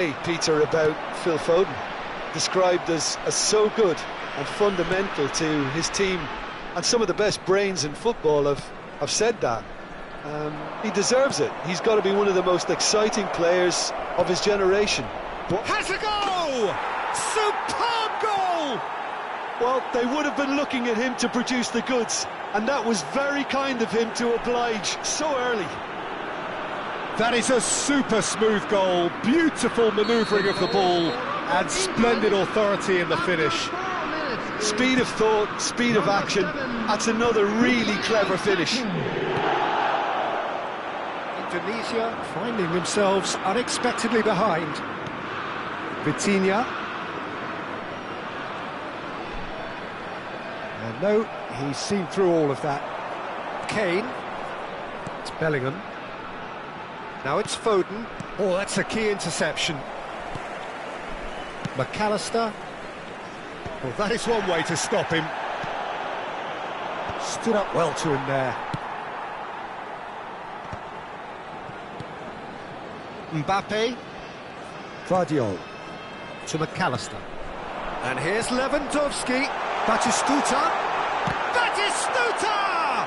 Hey, Peter, about Phil Foden, described as so good and fundamental to his team, and some of the best brains in football have said that. He deserves it. He's got to be one of the most exciting players of his generation. Has a goal! Superb goal! Well, they would have been looking at him to produce the goods, and that was very kind of him to oblige so early. That is a super smooth goal, beautiful manoeuvring of the ball, and splendid authority in the finish. Speed of thought, speed of action, that's another really clever finish. Indonesia finding themselves unexpectedly behind. Vitinha. And no, he's seen through all of that. Kane. It's Bellingham. Now it's Foden. Oh, that's a key interception. McAllister. Well, that is one way to stop him. Stood up well to him there. Mbappe. Guardiola to McAllister. And here's Lewandowski. Batistuta. Batistuta!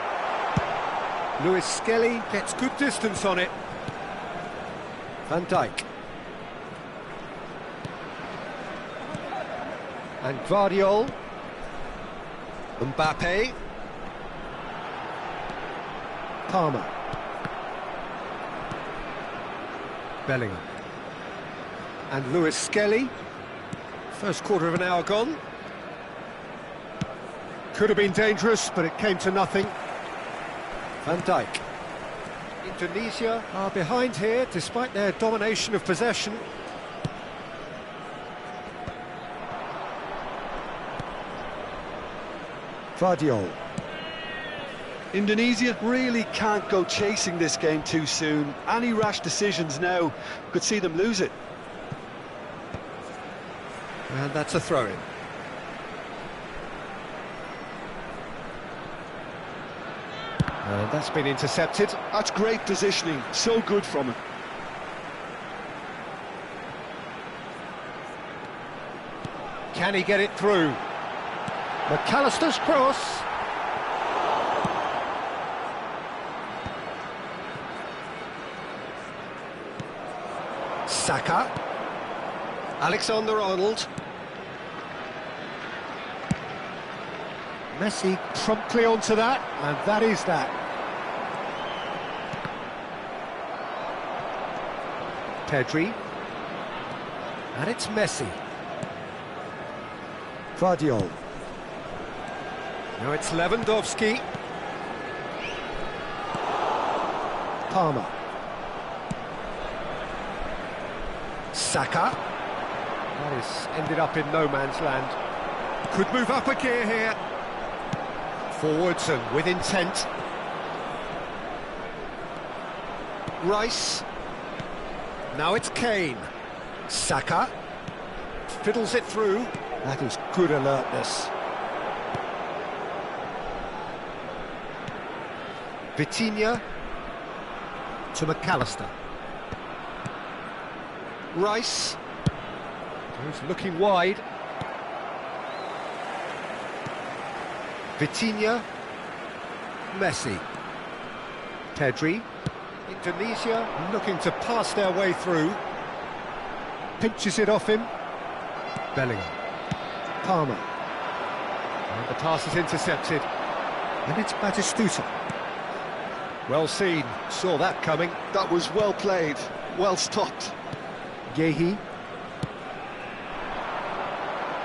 Lewis Skelly gets good distance on it. Van Dijk. And Guardiola. Mbappe. Palmer. Bellingham. And Lewis Skelly. First quarter of an hour gone. Could have been dangerous, but it came to nothing. Van Dijk. Indonesia are behind here, despite their domination of possession. Guardiola. Indonesia really can't go chasing this game too soon. Any rash decisions now could see them lose it. And that's a throw-in. And that's been intercepted. That's great positioning, so good from him. Can he get it through? McAllister's cross. Saka. Alexander-Arnold. Messi promptly onto that, and that is that. Pedri. And it's Messi. Guardiola. Now it's Lewandowski. Palmer. Saka. That is ended up in no man's land. Could move up a gear here. Forwards and with intent. Rice. Now it's Kane. Saka. Fiddles it through. That is good alertness. Vitinha to McAllister. Rice. He's looking wide. Vitinha. Messi. Pedri. Indonesia looking to pass their way through. Pinches it off him. Bellingham. Palmer. And the pass is intercepted. And it's Batistuta. Well seen, saw that coming. That was well played, well stopped. Yehi.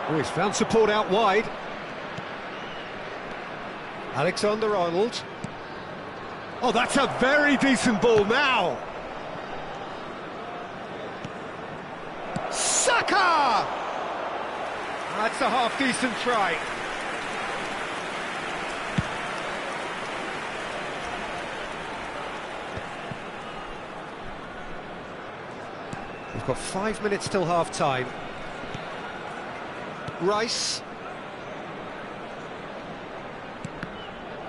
Oh, he's found support out wide. Alexander-Arnold. Oh, that's a very decent ball now. Saka! That's a half-decent try. We've got 5 minutes till half-time. Rice.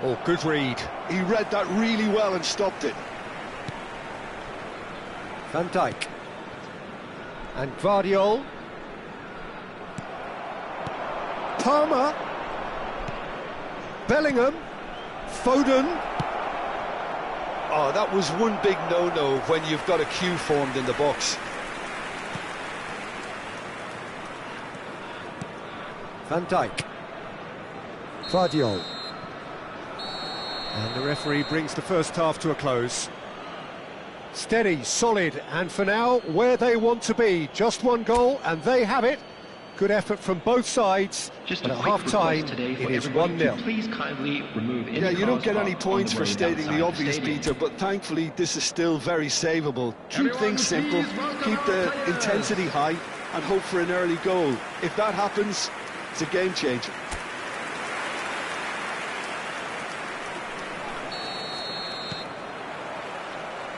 Oh, good read. He read that really well and stopped it. Van Dijk. And Guardiol. Palmer. Bellingham. Foden. Oh, that was one big no-no when you've got a queue formed in the box. Van Dijk. Guardiol. And the referee brings the first half to a close. Steady, solid, and for now, where they want to be. Just one goal, and they have it. Good effort from both sides, but at half-time, it is 1-0. Please kindly remove any Yeah, you don't get any cars points on for the road stating outside the obvious, stadium. Peter, but thankfully this is still very savable. Keep things simple, keep the intensity high, and hope for an early goal. If that happens, it's a game changer.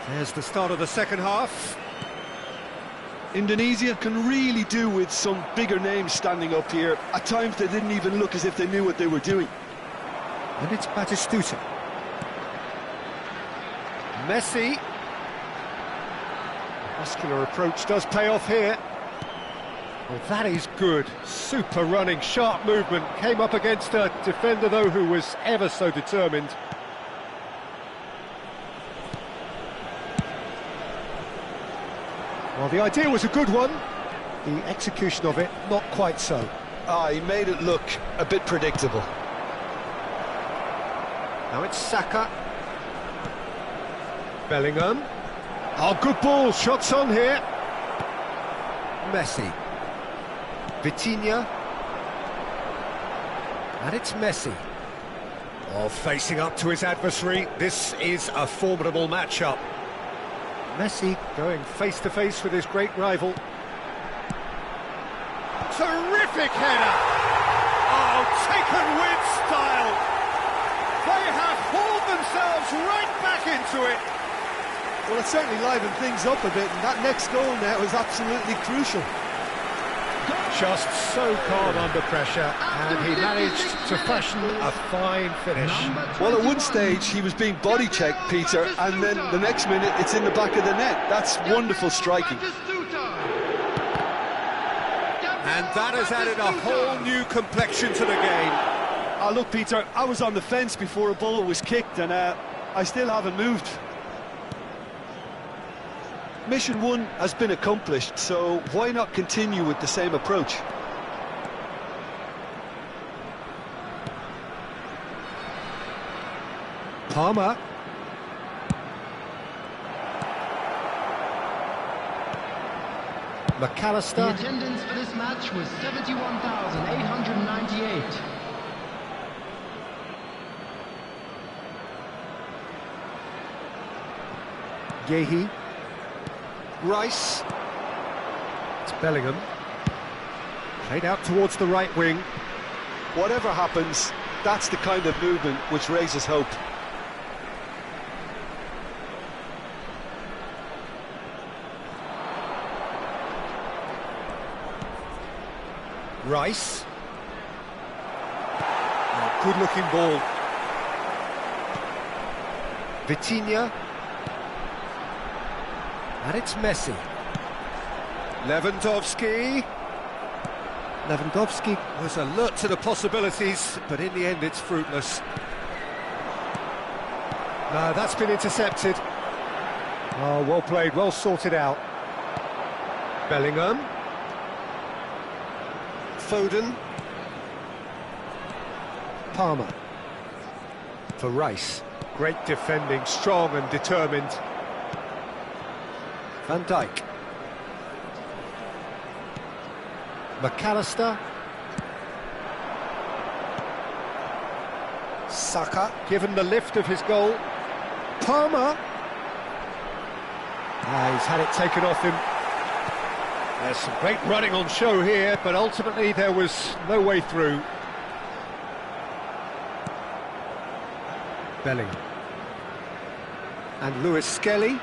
There's the start of the second half. Indonesia can really do with some bigger names standing up here. At times they didn't even look as if they knew what they were doing. And it's Batistuta. Messi. Muscular approach does pay off here. Well, that is good. Super running, sharp movement. Came up against a defender, though, who was ever so determined. Well, the idea was a good one. The execution of it, not quite so. He made it look a bit predictable. Now it's Saka. Bellingham. Oh, good ball. Shots on here. Messi. Vitinha. And it's Messi. Oh, facing up to his adversary. This is a formidable matchup. Messi going face-to-face with his great rival. Terrific header! Oh, taken with style! They have hauled themselves right back into it! Well, it certainly livened things up a bit, and that next goal now is absolutely crucial. Just so calm under pressure, and he managed to fashion a fine finish. Well, at one stage he was being body checked, Peter, and then the next minute it's in the back of the net. That's wonderful striking. And that has added a whole new complexion to the game. Look, Peter, I was on the fence before a ball was kicked, and I still haven't moved. Mission 1 has been accomplished, so why not continue with the same approach? Palmer. The McAllister. attendance for this match was 71,898. Yehi. Rice. It's Bellingham. Played out towards the right wing. Whatever happens, that's the kind of movement which raises hope. Rice. Oh, good-looking ball. Vitinha. And it's Messi. Lewandowski. Lewandowski was alert to the possibilities, but in the end it's fruitless. No, that's been intercepted. Oh, well played, well sorted out. Bellingham. Foden. Palmer. For Rice. Great defending, strong and determined. Van Dijk. McAllister. Saka, given the lift of his goal. Palmer. He's had it taken off him. There's some great running on show here, but ultimately there was no way through. Bellingham. And Lewis Skelly.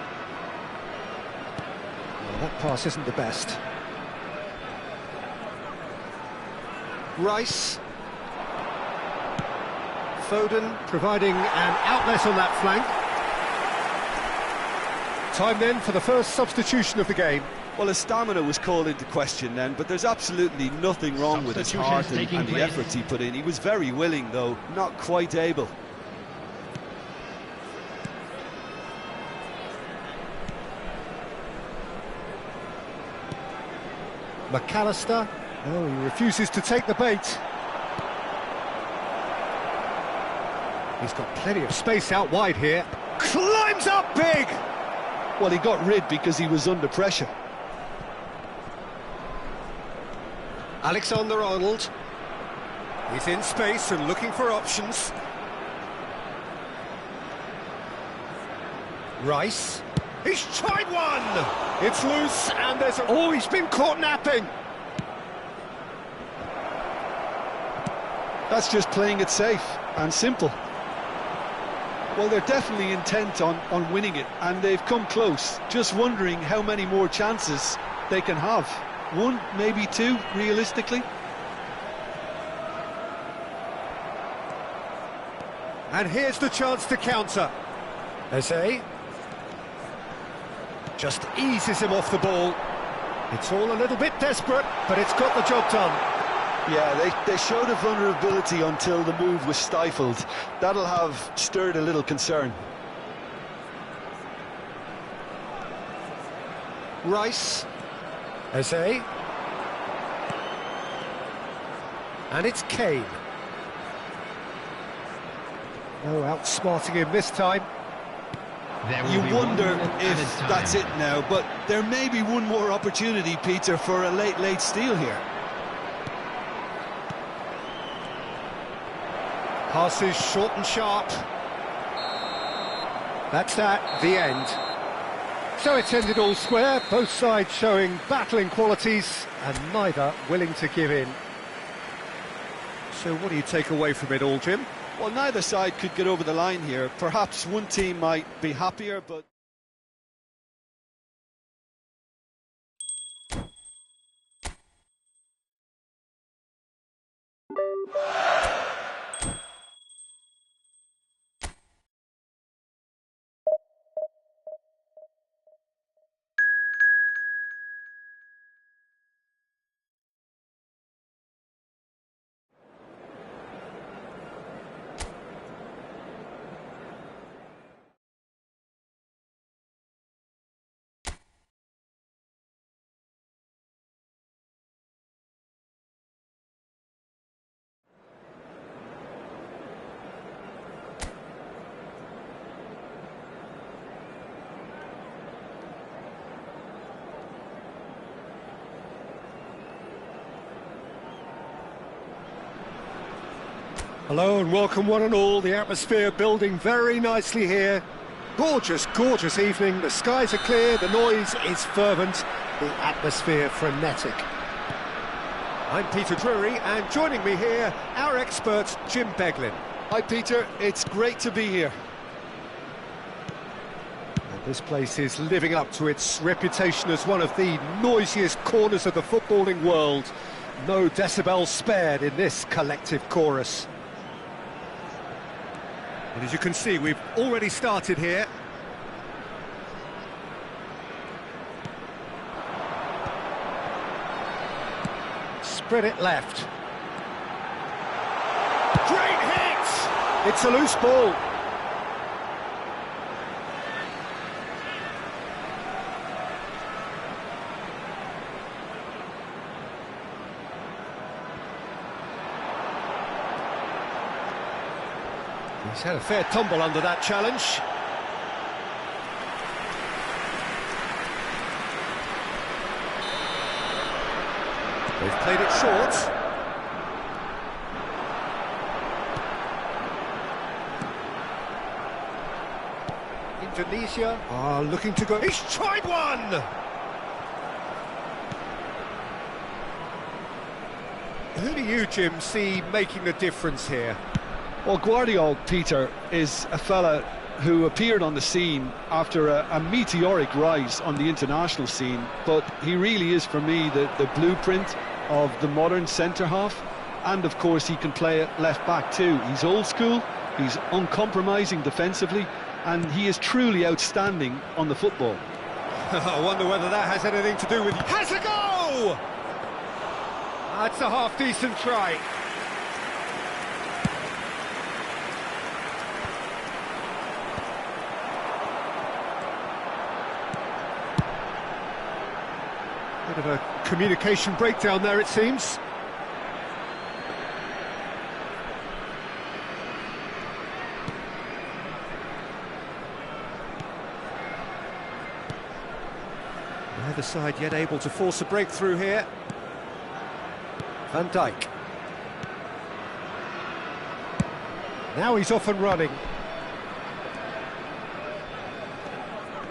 Well, that pass isn't the best. Rice. Foden providing an outlet on that flank. Time then for the first substitution of the game. Well, his stamina was called into question then, but there's absolutely nothing wrong with his heart and the efforts he put in. He was very willing, though, not quite able. McAllister. Oh, he refuses to take the bait. He's got plenty of space out wide here. Climbs up big! Well, he got rid because he was under pressure. Alexander-Arnold. He's in space and looking for options. Rice. He's tried one! It's loose and there's a... Oh, he's been caught napping! That's just playing it safe and simple. Well, they're definitely intent on winning it, and they've come close. Just wondering how many more chances they can have. One, maybe two, realistically. And here's the chance to counter. Eze. Just eases him off the ball. It's all a little bit desperate, but it's got the job done. Yeah, they showed a vulnerability until the move was stifled. That'll have stirred a little concern. Rice. Eze. And it's Kane. No outsmarting him this time. You wonder if that's it now, but there may be one more opportunity, Peter, for a late steal here. Passes short and sharp. That's that, the end. So it's ended all square, both sides showing battling qualities and neither willing to give in. So what do you take away from it all, Jim? Well, neither side could get over the line here. Perhaps one team might be happier, but... Hello and welcome one and all. The atmosphere building very nicely here. Gorgeous, gorgeous evening. The skies are clear, the noise is fervent, the atmosphere frenetic. I'm Peter Drury, and joining me here, our expert Jim Beglin. Hi, Peter. It's great to be here. And this place is living up to its reputation as one of the noisiest corners of the footballing world. No decibels spared in this collective chorus. And as you can see, we've already started here. Spread it left. Great hit! It's a loose ball. He's had a fair tumble under that challenge. They've played it short. Indonesia are looking to go. He's tried one! Who do you, Jim, see making the difference here? Well, Guardiola, Peter, is a fella who appeared on the scene after a meteoric rise on the international scene, but he really is, for me, the blueprint of the modern centre-half, and of course he can play at left-back too. He's old school, he's uncompromising defensively, and he is truly outstanding on the football. I wonder whether that has anything to do with... Has a go! That's a half-decent try. Bit of a communication breakdown there, it seems. Neither side yet able to force a breakthrough here. Van Dijk. Now he's off and running.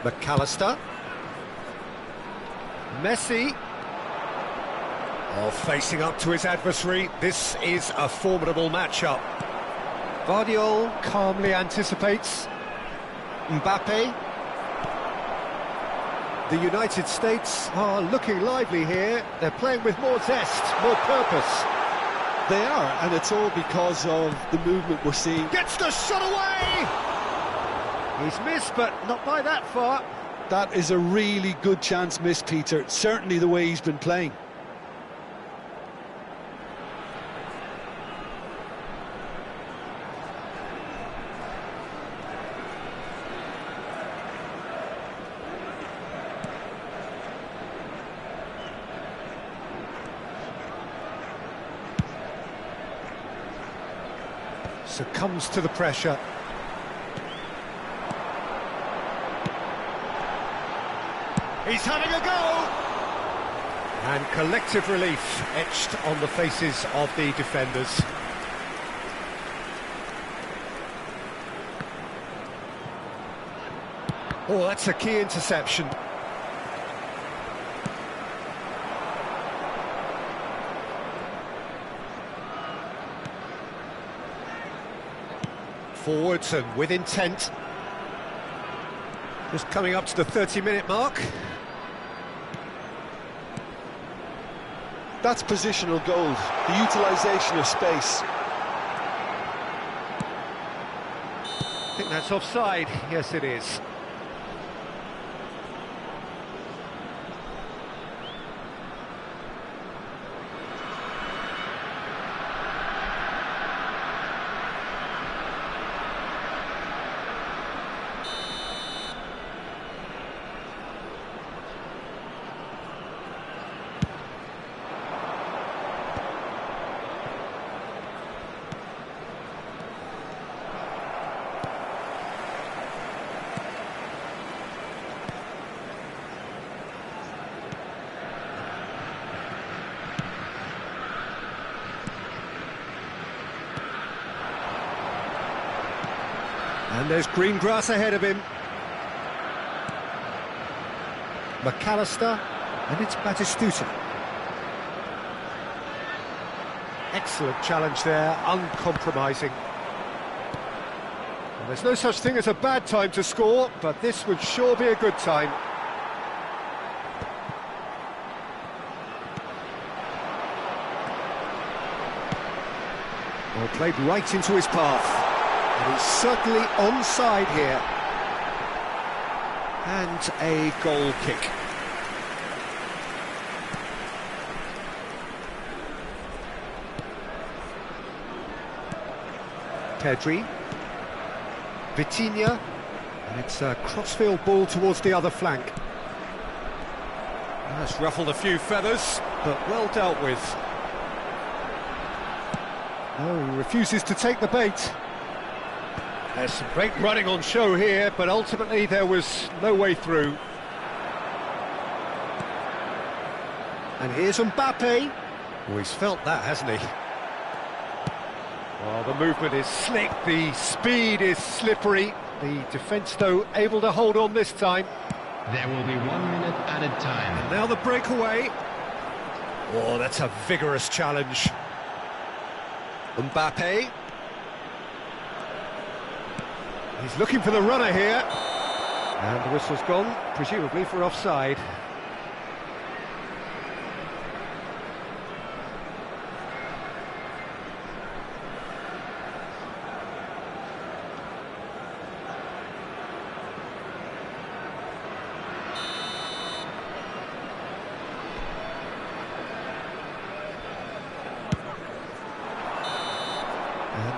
McAllister. Messi. Oh, facing up to his adversary. This is a formidable matchup. Guardiola calmly anticipates. Mbappe. The United States are looking lively here. They're playing with more zest, more purpose. They are, and it's all because of the movement we're seeing. Gets the shot away! He's missed, but not by that far. That is a really good chance missed, Peter. Certainly the way he's been playing. Succumbs to the pressure. He's having a go! And collective relief etched on the faces of the defenders. Oh, that's a key interception. Forwards and with intent. Just coming up to the 30-minute mark. That's positional gold, the utilisation of space. I think that's offside. Yes, it is. And there's green grass ahead of him. McAllister, and it's Batistuta. Excellent challenge there, uncompromising. Well, there's no such thing as a bad time to score, but this would sure be a good time. Well, played right into his path. And he's certainly onside here. And a goal kick. Pedri. Vitinha. And it's a crossfield ball towards the other flank. That's ruffled a few feathers, but well dealt with. No, he refuses to take the bait. There's some great running on show here, but ultimately there was no way through. And here's Mbappe. Oh, he's felt that, hasn't he? Well, the movement is slick, the speed is slippery. The defence, though, able to hold on this time. There will be 1 minute added time. And now the breakaway. Oh, that's a vigorous challenge. Mbappe. He's looking for the runner here. And the whistle's gone, presumably for offside.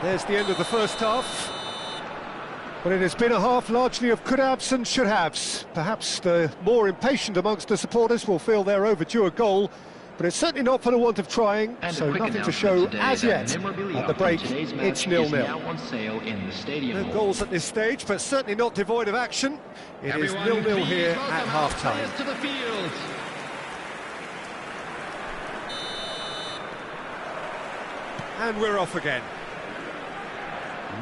There's the end of the first half. But it has been a half largely of could-haves and should-haves. Perhaps the more impatient amongst the supporters will feel they're overdue a goal, but it's certainly not for the want of trying, so nothing to show as yet. At the break, it's 0-0. No goals at this stage, but certainly not devoid of action. It is 0-0 here at half-time. And we're off again.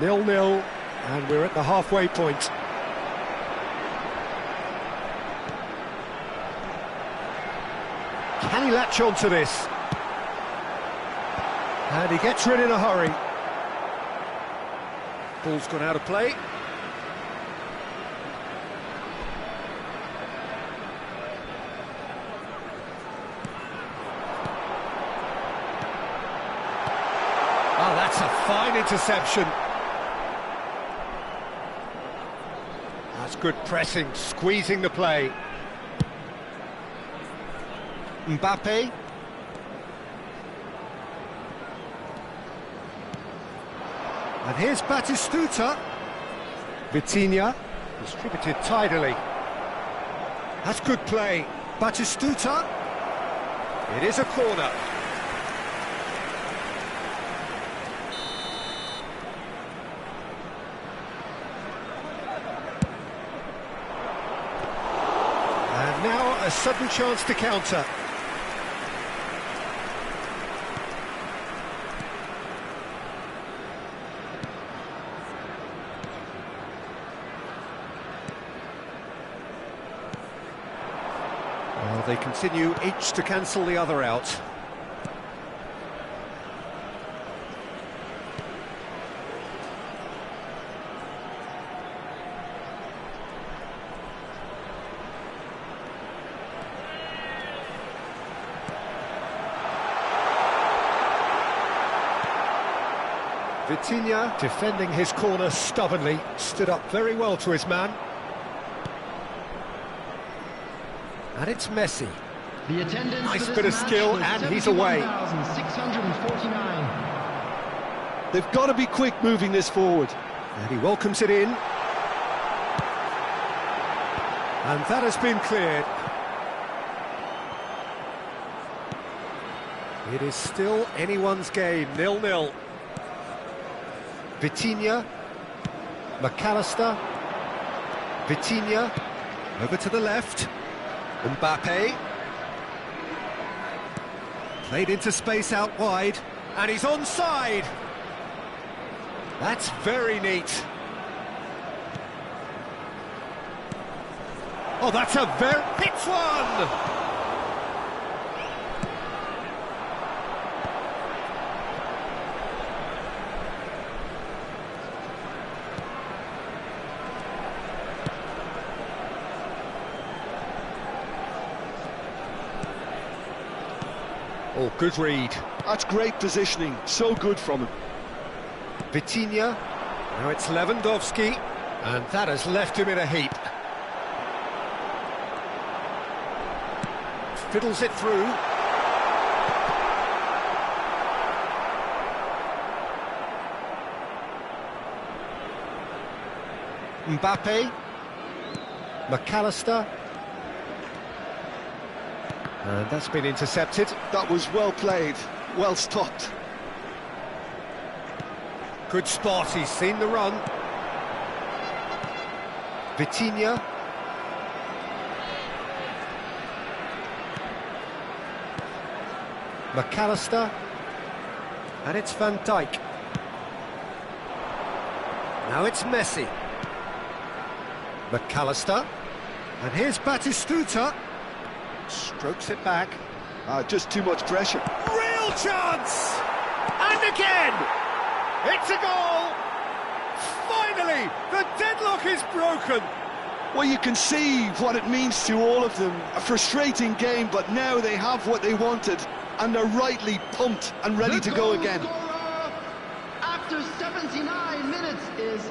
0-0, and we're at the halfway point. Can he latch on to this? And he gets rid in a hurry. Ball's gone out of play. Oh, that's a fine interception. That's good pressing, squeezing the play. Mbappe. And here's Batistuta. Vitinha, distributed tidily. That's good play. Batistuta. It is a corner. And now a sudden chance to counter. Well, they continue each to cancel the other out. Vitinha defending his corner stubbornly, stood up very well to his man. And it's Messi. The attendance nice bit of skill, and he's away. 649. They've got to be quick moving this forward. And he welcomes it in. And that has been cleared. It is still anyone's game, 0-0. Vitinha, McAllister, Vitinha, over to the left, Mbappe, played into space out wide, and he's onside. That's very neat. Oh, that's a very... Hits one! Oh, good read. That's great positioning, so good from him. Vitinha, now it's Lewandowski, and that has left him in a heap. Fiddles it through. Mbappe, McAllister. And that's been intercepted. That was well played, well stopped. Good spot, he's seen the run. Vitinha. McAllister. And it's Van Dijk. Now it's Messi. McAllister. And here's Batistuta. Strokes it back. Just too much pressure. Real chance! And again! It's a goal! Finally, the deadlock is broken. Well, you can see what it means to all of them. A frustrating game, but now they have what they wanted, and they're rightly pumped and ready to go again. After 79 minutes is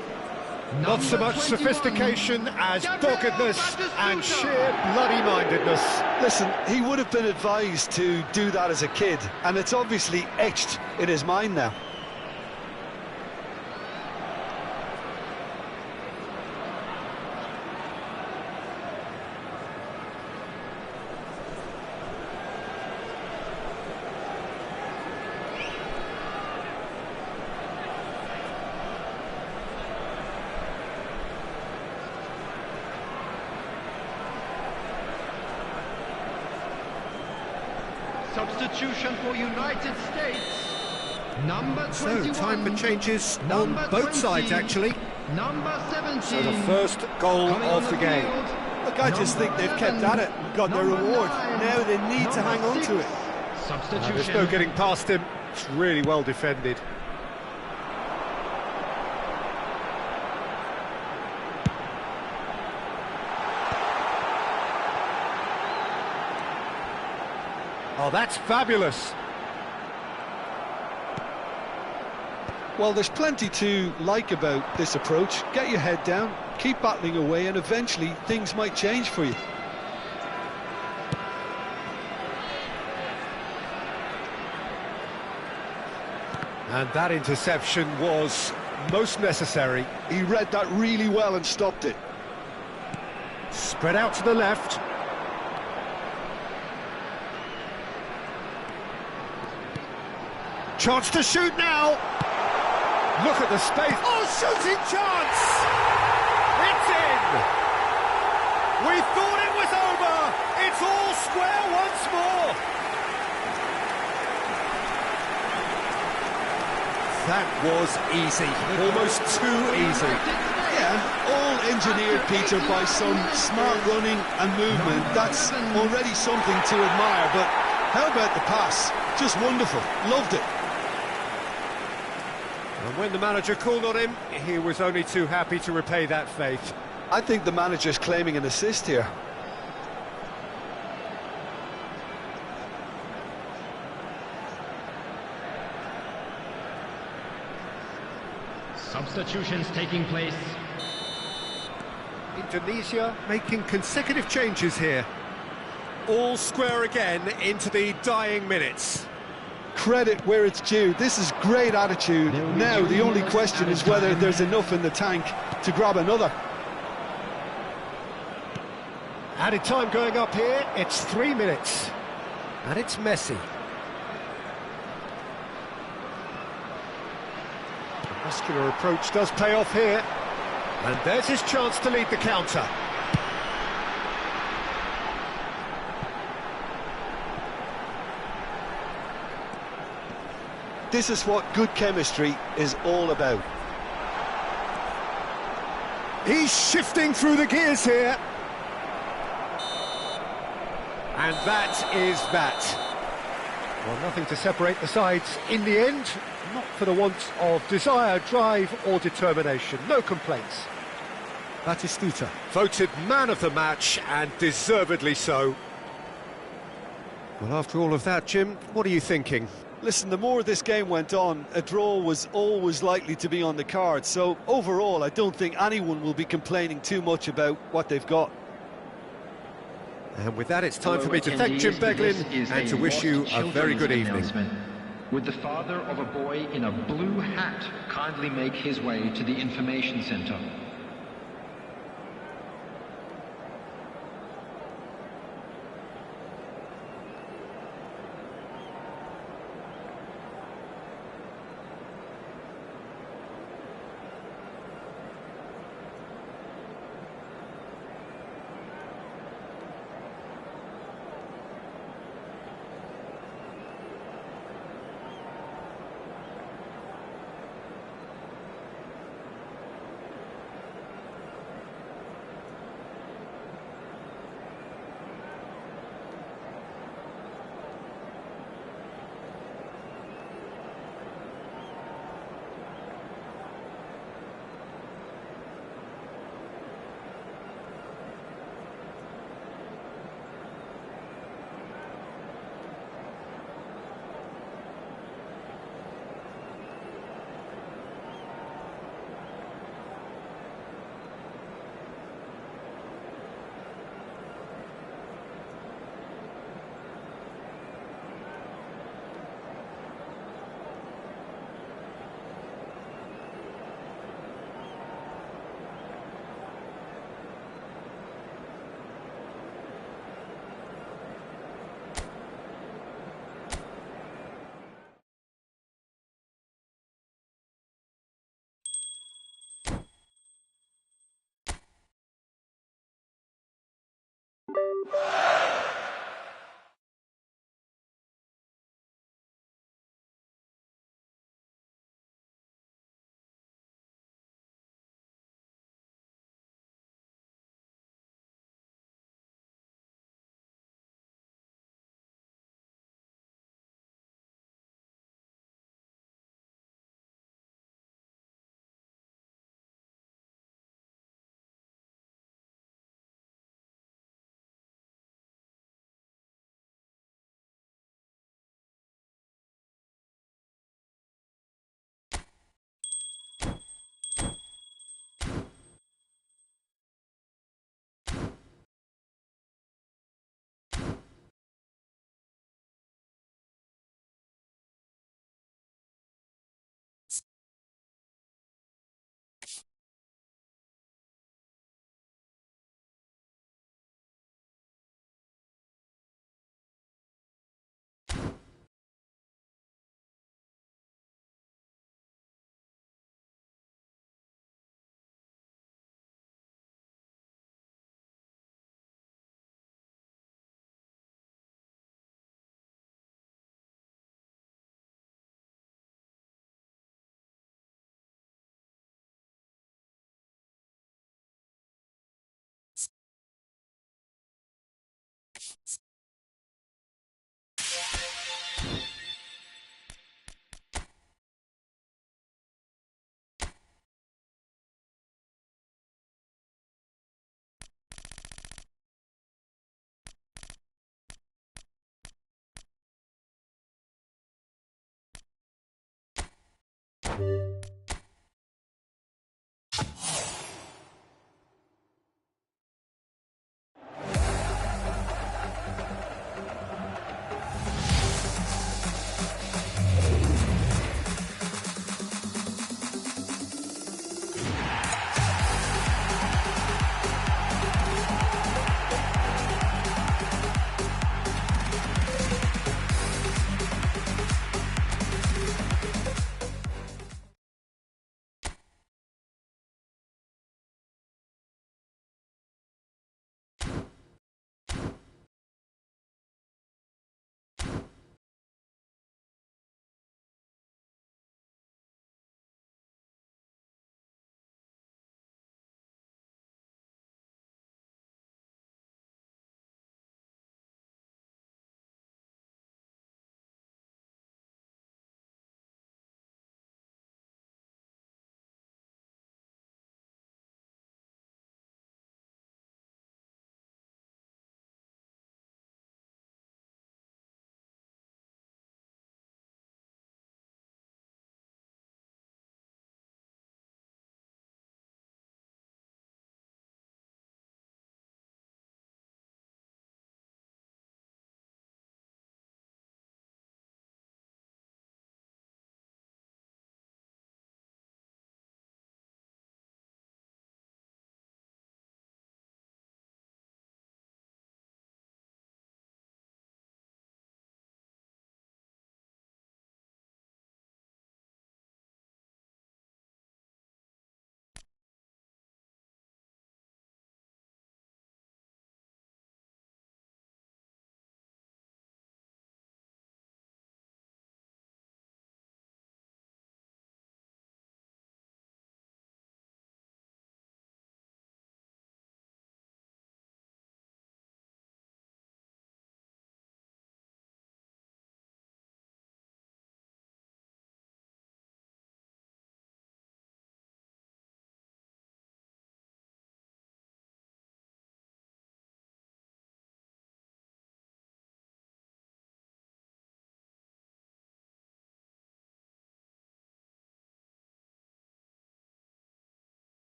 not so much sophistication as doggedness and sheer bloody-mindedness. Listen, he would have been advised to do that as a kid, and it's obviously etched in his mind now. Substitution for United States. Number 21. So, time for changes on both sides, actually. Number 17. So, the first goal of the game. Look, I just think they've kept at it and got their reward. Now they need to hang on to it. Substitution. There's no getting past him. It's really well defended. Oh, that's fabulous. Well, there's plenty to like about this approach. Get your head down, keep battling away, and eventually things might change for you. And that interception was most necessary. He read that really well and stopped it. Spread out to the left. Chance to shoot now. Look at the space. Oh, shooting chance! It's in! We thought it was over. It's all square once more. That was easy. Almost too easy. Yeah, all engineered, Peter, by some smart running and movement. That's already something to admire, but how about the pass? Just wonderful. Loved it. And when the manager called on him, he was only too happy to repay that faith. I think the manager's claiming an assist here. Substitutions taking place. Indonesia making consecutive changes here. All square again into the dying minutes. Credit where it's due. This is great attitude. Now the only question is whether there's enough in the tank to grab another. Added time going up here. It's 3 minutes. And it's Messi. The muscular approach does pay off here. And there's his chance to lead the counter. This is what good chemistry is all about. He's shifting through the gears here. And that is that. Well, nothing to separate the sides in the end. Not for the want of desire, drive or determination. No complaints. Batistuta voted man of the match, and deservedly so. Well, after all of that, Jim, what are you thinking? Listen, the more this game went on, a draw was always likely to be on the cards. So overall, I don't think anyone will be complaining too much about what they've got. And with that, it's time for me to thank Jim Beglin and to wish you a very good evening. Would the father of a boy in a blue hat kindly make his way to the information centre?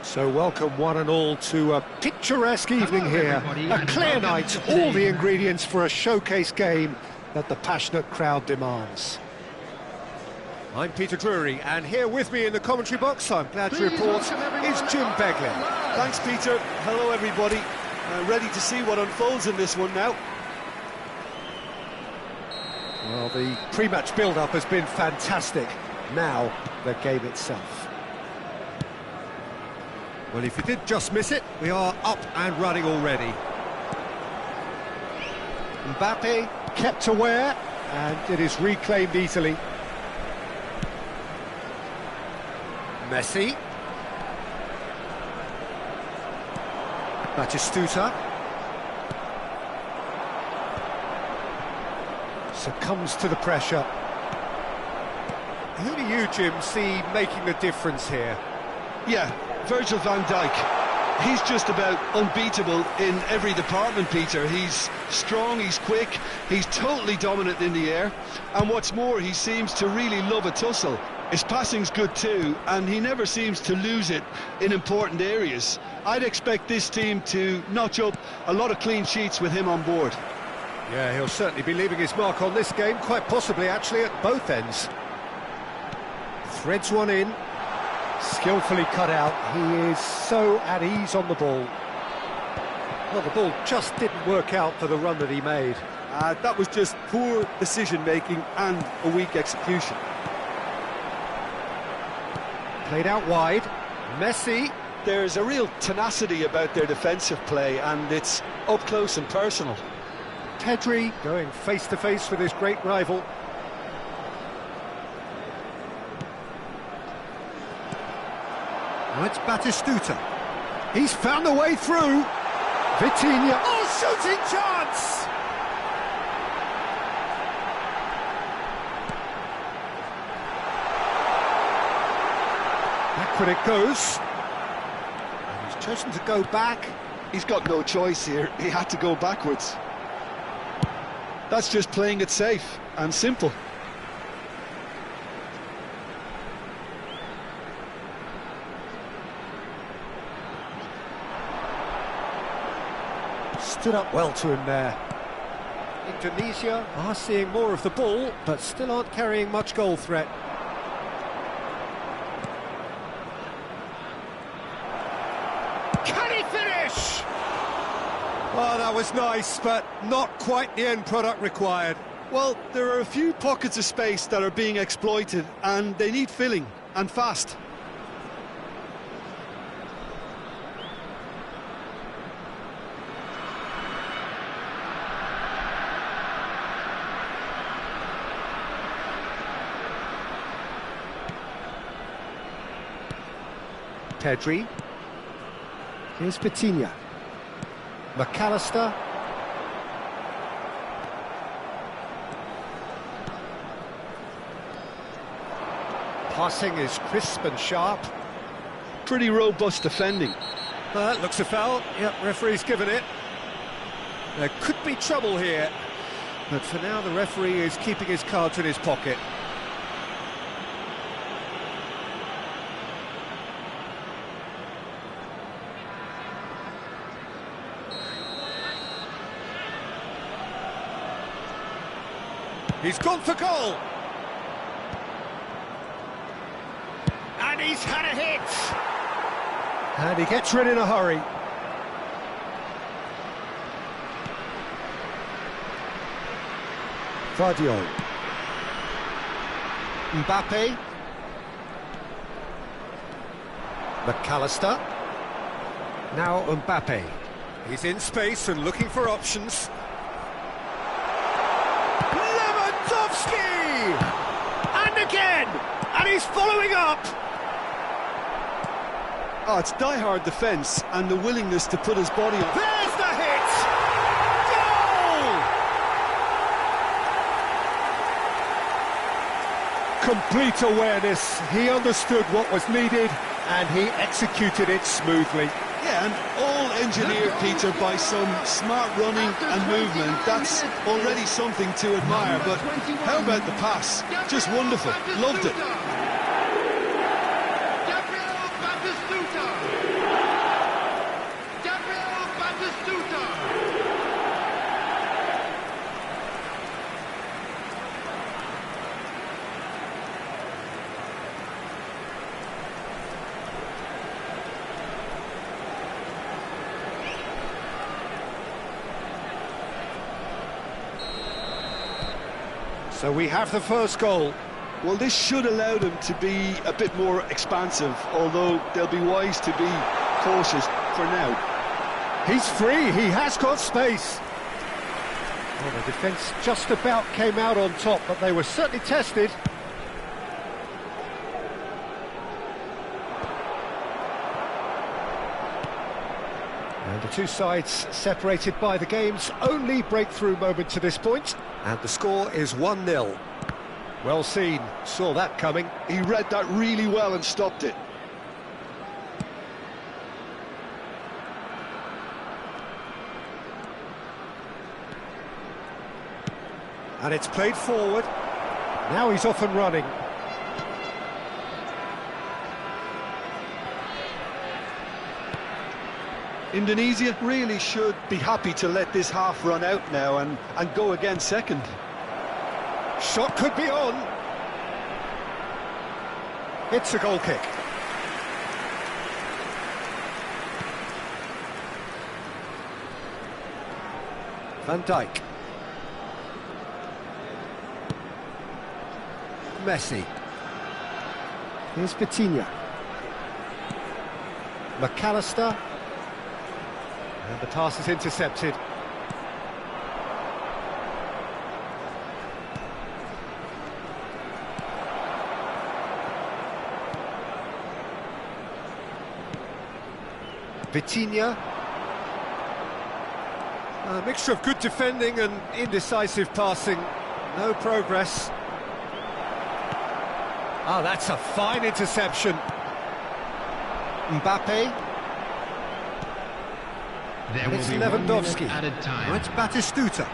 So welcome one and all to a picturesque evening here. A clear night, all the ingredients for a showcase game that the passionate crowd demands. I'm Peter Drury, and here with me in the commentary box, I'm glad to report, is Jim Begley. Thanks, Peter. Hello, everybody. Ready to see what unfolds in this one now. Well, the pre-match build-up has been fantastic. Now, the game itself. Well, if you did just miss it, we are up and running already. Mbappe kept aware, and it is reclaimed easily. Messi. Batistuta. Succumbs to the pressure. Who do you, Jim, see making the difference here? Yeah, Virgil van Dijk. He's just about unbeatable in every department, Peter. He's strong, he's quick, he's totally dominant in the air, and what's more, he seems to really love a tussle. His passing's good too, and he never seems to lose it in important areas. I'd expect this team to notch up a lot of clean sheets with him on board. Yeah, he'll certainly be leaving his mark on this game, quite possibly actually at both ends. Threads one in, skillfully cut out. He is so at ease on the ball. Well, the ball just didn't work out for the run that he made. That was just poor decision-making and a weak execution. Played out wide. Messi. There's a real tenacity about their defensive play, and it's up close and personal. Pedri going face-to-face with his great rival. Now it's Batistuta. He's found a way through. Vitinha. Oh, shooting chance! Backward it goes. And he's chosen to go back. He's got no choice here. He had to go backwards. That's just playing it safe and simple. Stood up well to him there. Indonesia are seeing more of the ball, but still aren't carrying much goal threat. Can he finish? Oh, that was nice, but not quite the end product required. Well, there are a few pockets of space that are being exploited, and they need filling, and fast. Pedri. Here's Vitinha. McAllister. Passing is crisp and sharp. Pretty robust defending. That looks a foul. Yep, referee's given it. There could be trouble here, but for now the referee is keeping his cards in his pocket. He's gone for goal. And he's had a hit. And he gets rid in a hurry. Vardio. Mbappe. McAllister. Now Mbappe. He's in space and looking for options. And again! And he's following up! Oh, it's die-hard defence and the willingness to put his body on. There's the hit! Goal! Complete awareness. He understood what was needed and he executed it smoothly. Yeah, and all engineered, Peter, by some smart running and movement. That's already something to admire, but how about the pass? Just wonderful. Loved it. So we have the first goal. Well, this should allow them to be a bit more expansive, although they'll be wise to be cautious for now. He's free, he has got space. Well, the defence just about came out on top, but they were certainly tested. And the two sides separated by the game's only breakthrough moment to this point. And the score is 1-0. Well seen, saw that coming. He read that really well and stopped it. And it's played forward. Now he's off and running. Indonesia really should be happy to let this half run out now and go again second. Shot could be on. It's a goal kick. Van Dijk. Messi. Here's Vitinha. McAllister. And the pass is intercepted. Vitinha. A mixture of good defending and indecisive passing. No progress. Ah, that's a fine interception. Mbappe. There will It's be 1 Lewandowski. minute added time. It's Batistuta.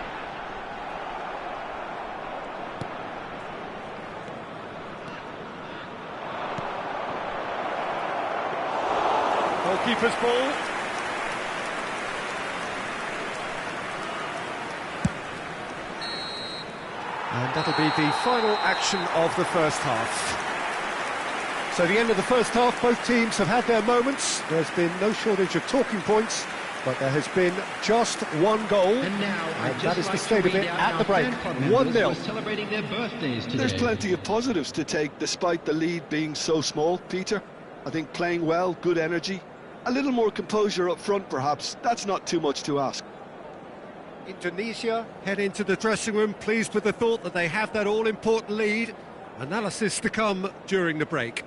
Goalkeeper's ball. And that'll be the final action of the first half. So the end of the first half, both teams have had their moments. There's been no shortage of talking points, but there has been just one goal. And now, And that is the state of it at the break. 1-0. Celebrating their birthdays today. There's plenty of positives to take despite the lead being so small, Peter. I think playing well, good energy, a little more composure up front perhaps, that's not too much to ask. Indonesia head into the dressing room pleased with the thought that they have that all-important lead. Analysis to come during the break.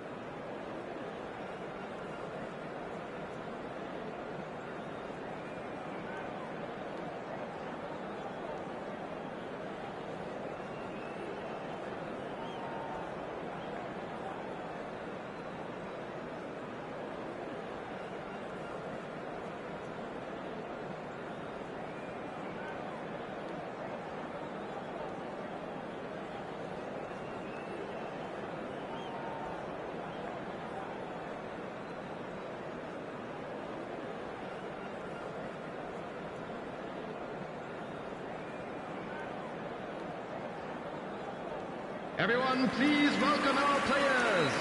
Everyone, please welcome our players.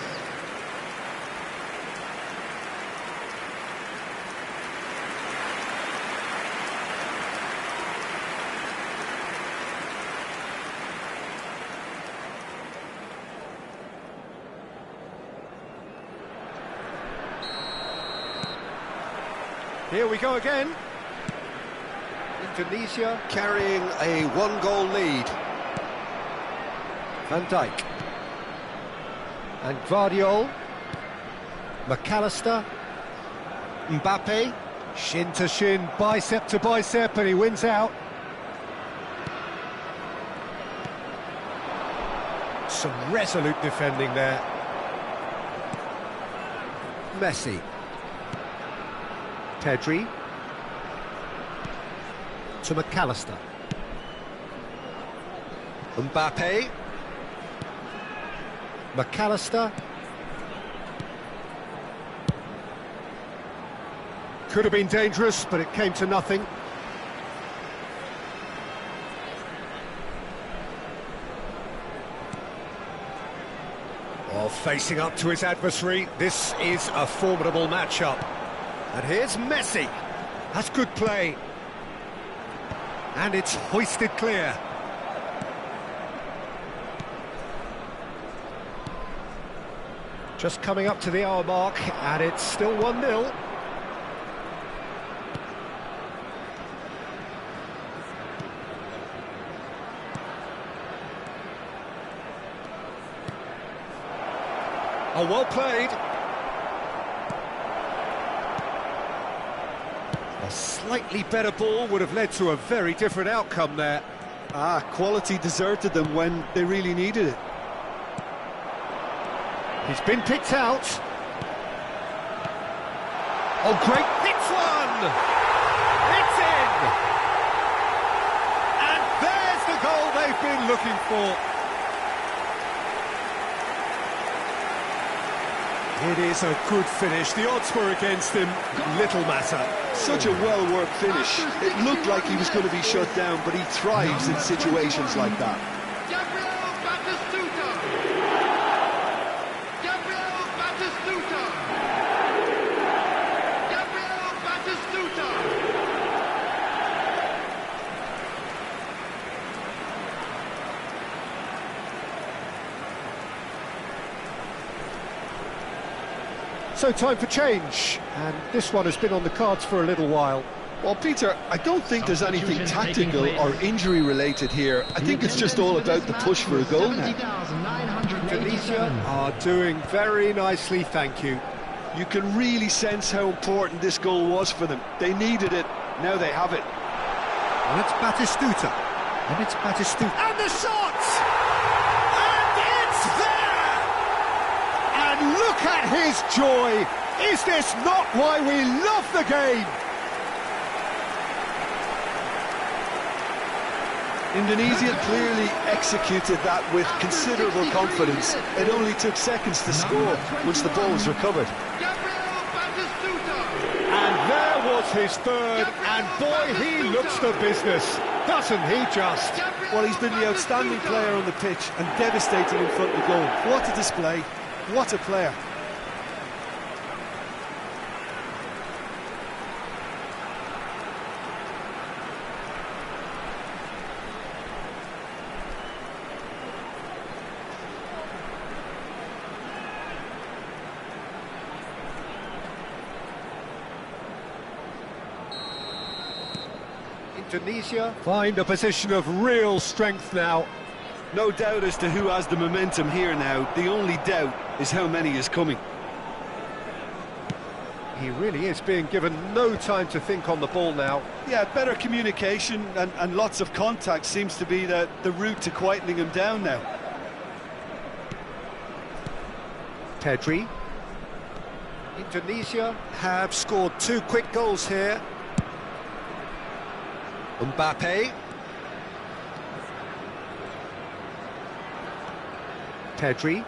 Here we go again. Indonesia carrying a one-goal lead. Van Dijk. And Guardiol. McAllister. Mbappe. Shin to shin, bicep to bicep, and he wins out. Some resolute defending there. Messi. Pedri. To McAllister. Mbappe. McAllister. Could have been dangerous, but it came to nothing. While facing up to his adversary, this is a formidable matchup. And here's Messi. That's good play. And it's hoisted clear. Just coming up to the hour mark, and it's still 1-0. Oh, well played. A slightly better ball would have led to a very different outcome there. Quality deserted them when they really needed it. He's been picked out. Oh, great. Hits one! It's in! And there's the goal they've been looking for. It is a good finish. The odds were against him. Little matter. Such a well-worked finish. It looked like he was going to be shut down, but he thrives in situations like that. So time for change, and this one has been on the cards for a little while. Well, Peter, I don't think there's anything tactical or injury related here. I think it's just all about the push for a goal now. Tunisia are doing very nicely, thank you. You can really sense how important this goal was for them. They needed it, now they have it. And it's Batistuta. And the shot! And it's there! And look at his joy! Is this not why we love the game? Indonesia clearly executed that with considerable confidence. It only took seconds to score once the ball was recovered. And there was his third, and boy, he looks the business, doesn't he just? Well, he's been the outstanding player on the pitch and devastating in front of goal. What a display, what a player. Indonesia find a position of real strength now. No doubt as to who has the momentum here now. The only doubt is how many is coming. He really is being given no time to think on the ball now. Yeah, better communication and lots of contact seems to be the route to quietening him down now. Pedri. Indonesia have scored 2 quick goals here. Mbappe. Pedri.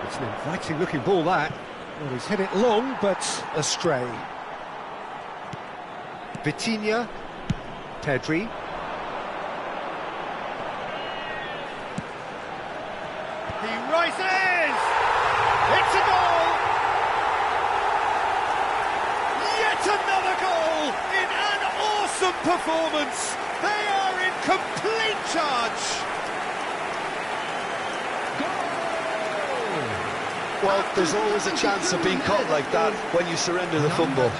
It's an inviting looking ball that. Well, he's hit it long, but astray. Vitinha. Pedri. He rises! It's a goal! Yet another goal in an awesome performance. They are in complete charge. Well, there's always a chance of being caught like that when you surrender the football.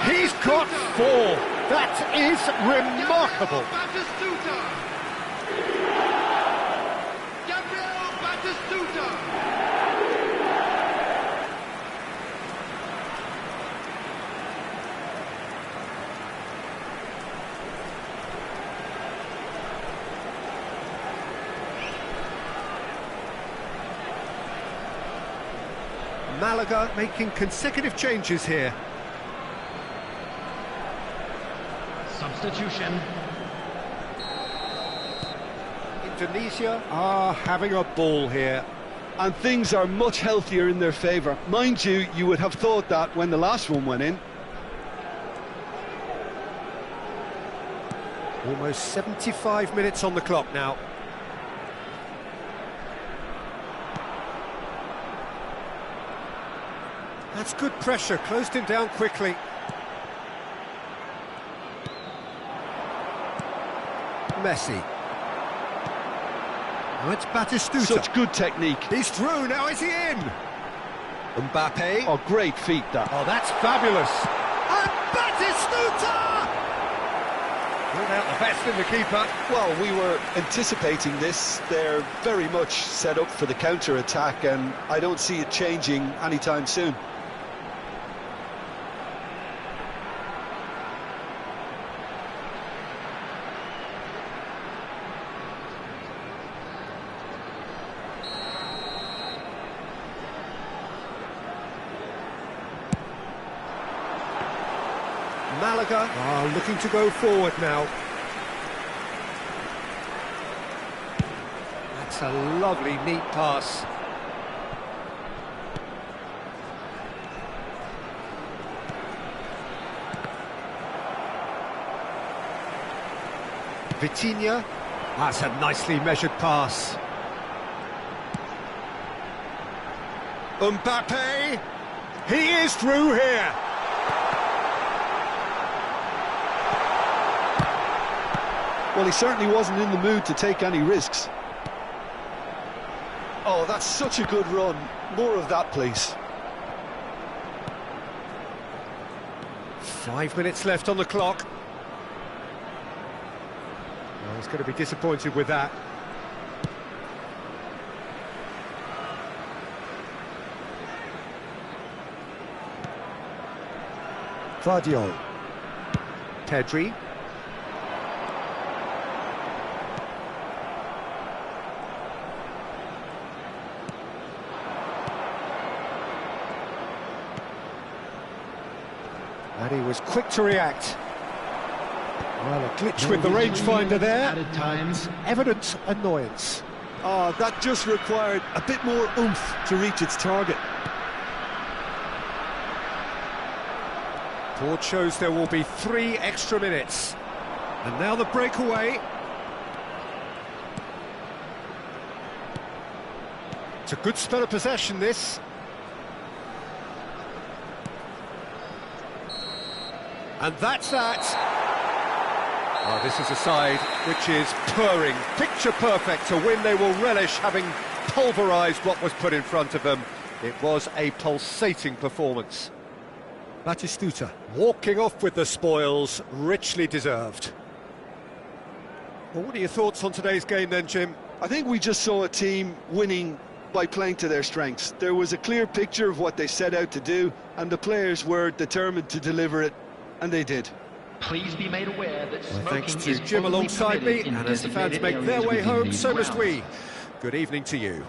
He's got 4. That is remarkable. Malaga making consecutive changes here. Substitution. Indonesia are having a ball here. And things are much healthier in their favour. Mind you, you would have thought that when the last one went in. Almost 75 minutes on the clock now. That's good pressure, closed him down quickly. Messi. Now it's Batistuta. Such good technique. He's through, now is he in? Mbappe. Oh, great feat, that. Oh, that's fabulous. And Batistuta! Brought out the best in the keeper. Well, we were anticipating this. They're very much set up for the counter-attack, and I don't see it changing anytime soon. Malaga are looking to go forward now. That's a lovely, neat pass. Vitinha. That's a nicely measured pass. Mbappe. He is through here. Well, he certainly wasn't in the mood to take any risks. Oh, that's such a good run. More of that, please. 5 minutes left on the clock. Oh, he's going to be disappointed with that. Vardiol. Pedri. And he was quick to react. Well, a glitch with the rangefinder there. At times. Evident annoyance. Oh, that just required a bit more oomph to reach its target. Board shows there will be 3 extra minutes. And now the breakaway. It's a good spell of possession, this. And that's that. Oh, this is a side which is purring, picture perfect. To win, they will relish having pulverised what was put in front of them. It was a pulsating performance. Batistuta walking off with the spoils, richly deserved. Well, what are your thoughts on today's game then, Jim? I think we just saw a team winning by playing to their strengths. There was a clear picture of what they set out to do, and the players were determined to deliver it, and they did. Please be made aware that smoking Thanks to is Jim only alongside me, permitted in and as the fans designated make their areas way within home, these so must grounds. we. Good evening to you.